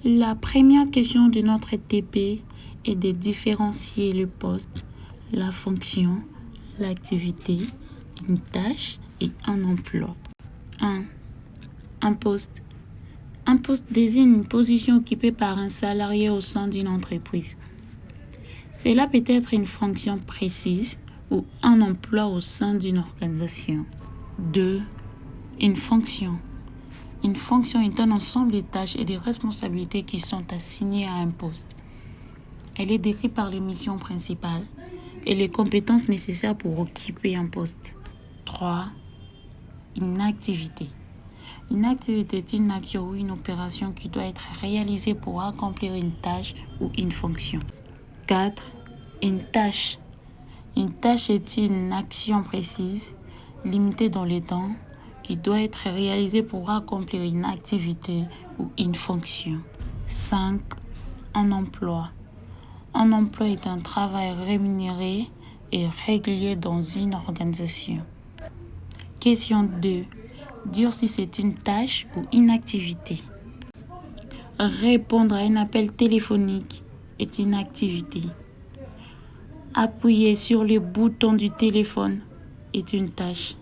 La première question de notre TP est de différencier le poste, la fonction, l'activité, une tâche et un emploi. 1. Un poste. Un poste désigne une position occupée par un salarié au sein d'une entreprise. Cela peut être une fonction précise ou un emploi au sein d'une organisation. 2. Une fonction. Une fonction est un ensemble de tâches et de responsabilités qui sont assignées à un poste. Elle est décrite par les missions principales et les compétences nécessaires pour occuper un poste. 3. Une activité. Une activité est une action ou une opération qui doit être réalisée pour accomplir une tâche ou une fonction. 4. Une tâche. Une tâche est une action précise, limitée dans le temps, qui doit être réalisée pour accomplir une activité ou une fonction. 5. Un emploi. Un emploi est un travail rémunéré et régulier dans une organisation. Question 2. Dire si c'est une tâche ou une activité. Répondre à un appel téléphonique est une activité. Appuyer sur le bouton du téléphone est une tâche.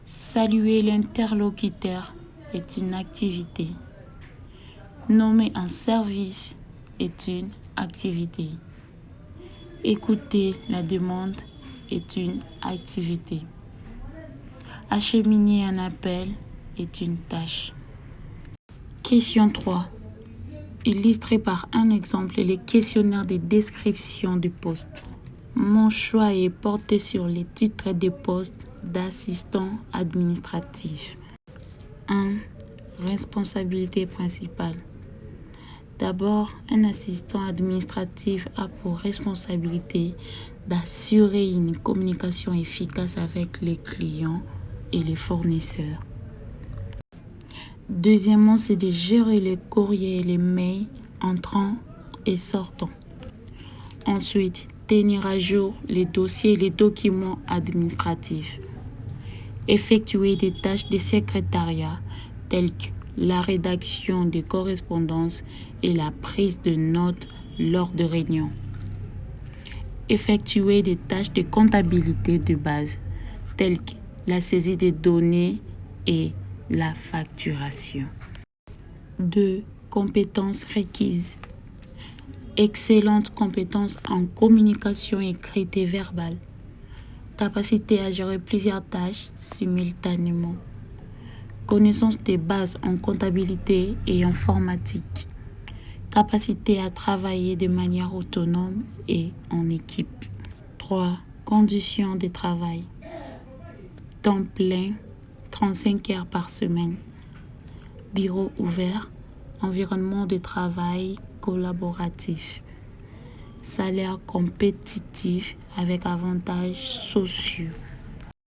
Saluer l'interlocuteur est une activité. Nommer un service est une activité. Écouter la demande est une activité. Acheminer un appel est une tâche. Question 3. Illustré par un exemple les questionnaires de description du poste. Mon choix est porté sur les titres de poste d'assistant administratif. 1. Responsabilité principale. D'abord, un assistant administratif a pour responsabilité d'assurer une communication efficace avec les clients et les fournisseurs. Deuxièmement, c'est de gérer les courriers et les mails entrants et sortants. Ensuite, tenir à jour les dossiers et les documents administratifs. Effectuer des tâches de secrétariat telles que la rédaction des correspondances et la prise de notes lors de réunions. Effectuer des tâches de comptabilité de base telles que la saisie des données et la facturation. 2. Compétences requises. Excellentes compétences en communication écrite et verbale. Capacité à gérer plusieurs tâches simultanément. Connaissance des bases en comptabilité et informatique. Capacité à travailler de manière autonome et en équipe. 3. Conditions de travail. Temps plein, 35 heures par semaine. Bureau ouvert, environnement de travail collaboratif. Salaire compétitif avec avantages sociaux.